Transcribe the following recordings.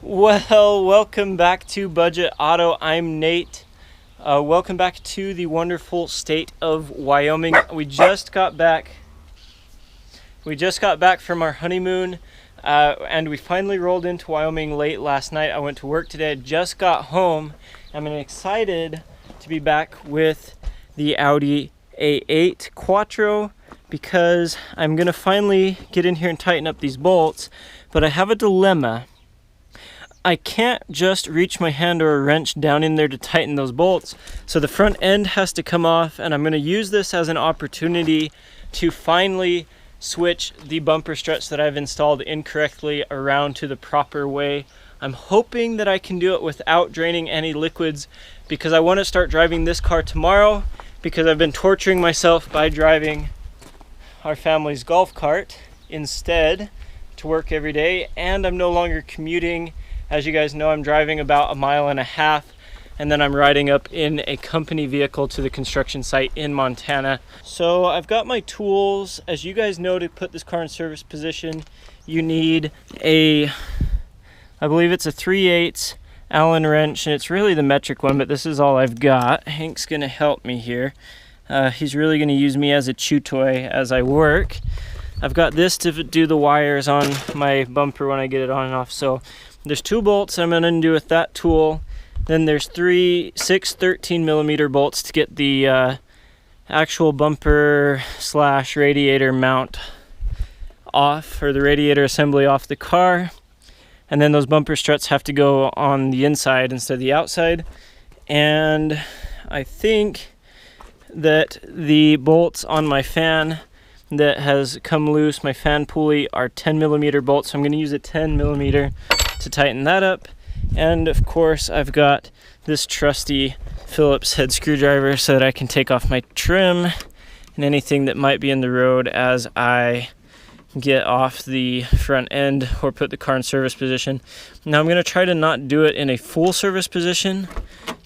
Well, welcome back to Budget Auto. I'm Nate. Welcome back to the wonderful state of Wyoming. We just got back from our honeymoon, and we finally rolled into Wyoming late last night. I went to work today, just got home. I'm excited to be back with the Audi A8 Quattro because I'm gonna finally get in here and tighten up these bolts, but I have a dilemma. I can't just reach my hand or a wrench down in there to tighten those bolts. So the front end has to come off, and I'm going to use this as an opportunity to finally switch the bumper struts that I've installed incorrectly around to the proper way. I'm hoping that I can do it without draining any liquids because I want to start driving this car tomorrow because I've been torturing myself by driving our family's golf cart instead to work every day, and I'm no longer commuting. As you guys know, I'm driving about 1.5 miles, and then I'm riding up in a company vehicle to the construction site in Montana. So I've got my tools. As you guys know, to put this car in service position, you need I believe it's a 3/8 Allen wrench, and it's really the metric one, but this is all I've got. Hank's gonna help me here. He's really gonna use me as a chew toy as I work. I've got this to do the wires on my bumper when I get it on and off. So there's 2 bolts I'm going to do with that tool. Then there's 6 13mm bolts to get the actual bumper / radiator mount off, or the radiator assembly off the car. And then those bumper struts have to go on the inside instead of the outside. And I think that the bolts on my fan that has come loose, my fan pulley, are 10mm bolts. So I'm going to use a 10mm to tighten that up. And of course I've got this trusty Phillips head screwdriver so that I can take off my trim and anything that might be in the road as I get off the front end or put the car in service position. Now I'm going to try to not do it in a full service position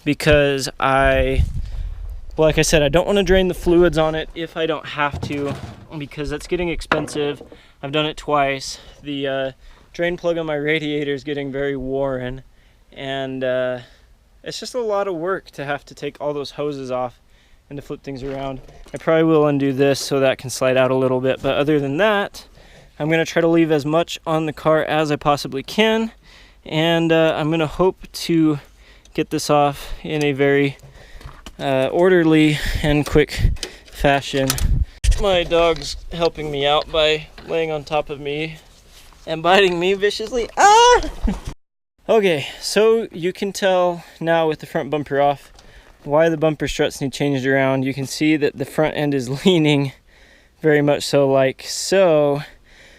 because like I said, I don't want to drain the fluids on it if I don't have to, because that's getting expensive. I've done it twice. The drain plug on my radiator is getting very worn, and it's just a lot of work to have to take all those hoses off and to flip things around. I probably will undo this so that can slide out a little bit, but other than that, I'm going to try to leave as much on the car as I possibly can, and I'm going to hope to get this off in a very orderly and quick fashion. My dog's helping me out by laying on top of me and biting me viciously. Okay, so you can tell now with the front bumper off why the bumper struts need changed around. You can see that the front end is leaning very much so, like so.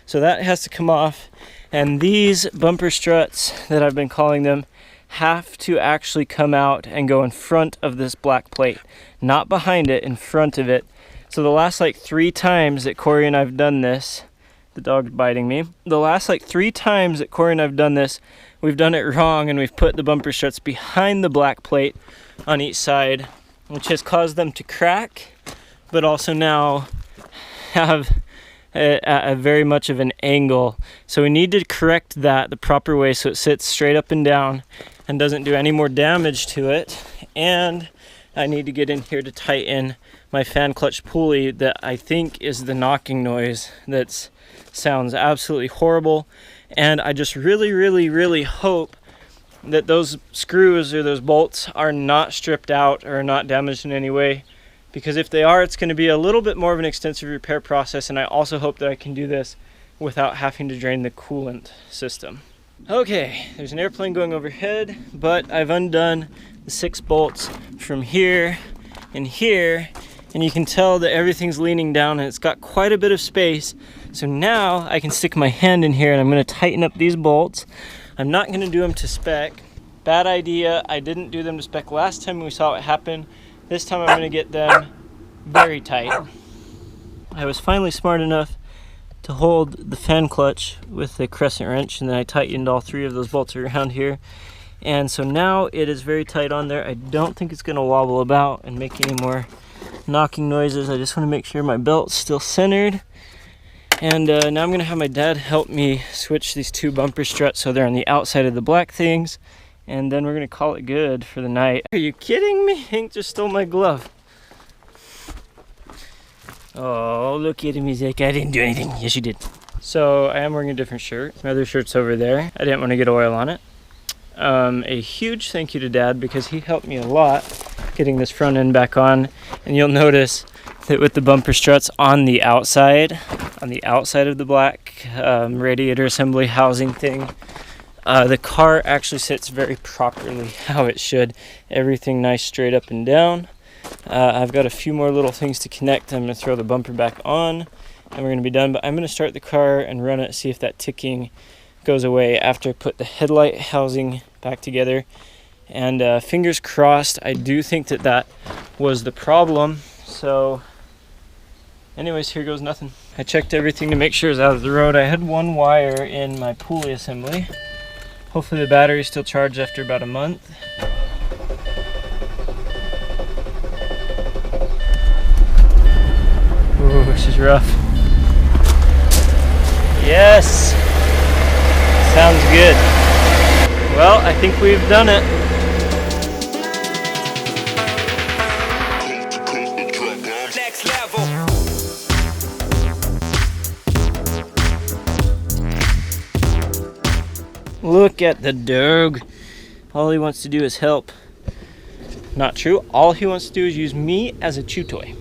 So that has to come off, and these bumper struts that I've been calling them have to actually come out and go in front of this black plate, not behind it, in front of it. So the last 3 times that Corey and I've done this, the dog's biting me, the last 3 times that Corey and I've done this, we've done it wrong, and we've put the bumper struts behind the black plate on each side, which has caused them to crack, but also now have a very much of an angle. So we need to correct that the proper way so it sits straight up and down and doesn't do any more damage to it. And I need to get in here to tighten my fan clutch pulley that I think is the knocking noise that sounds absolutely horrible. And I just really hope that those screws or those bolts are not stripped out or not damaged in any way, because if they are, it's going to be a little bit more of an extensive repair process, and I also hope that I can do this without having to drain the coolant system. Okay, there's an airplane going overhead, but I've undone the 6 bolts from here and here, and you can tell that everything's leaning down and it's got quite a bit of space. So now I can stick my hand in here and I'm going to tighten up these bolts. I'm not going to do them to spec. Bad idea. I didn't do them to spec last time we saw it happen. This time I'm going to get them very tight. I was finally smart enough to hold the fan clutch with the crescent wrench, and then I tightened all 3 of those bolts around here. And so now it is very tight on there. I don't think it's going to wobble about and make any more knocking noises. I just want to make sure my belt's still centered. And now I'm gonna have my dad help me switch these two bumper struts so they're on the outside of the black things, and then we're gonna call it good for the night. Are you kidding me? Hank just stole my glove. Oh, look at him, he's like, I didn't do anything. Yes, you did. So I am wearing a different shirt. My other shirt's over there. I didn't want to get oil on it. A huge thank you to Dad because he helped me a lot getting this front end back on. And you'll notice that with the bumper struts on the outside of the black radiator assembly housing thing, the car actually sits very properly how it should. Everything nice straight up and down. I've got a few more little things to connect. I'm going to throw the bumper back on and we're going to be done. But I'm going to start the car and run it, see if that ticking goes away after I put the headlight housing back together. And fingers crossed, I do think that was the problem. So anyways, here goes nothing. I checked everything to make sure it's out of the road. I had one wire in my pulley assembly. Hopefully the battery's still charged after about a month. Ooh, this is rough. Yes! Sounds good. Well, I think we've done it. Next level. Look at the dog. All he wants to do is help. Not true. All he wants to do is use me as a chew toy.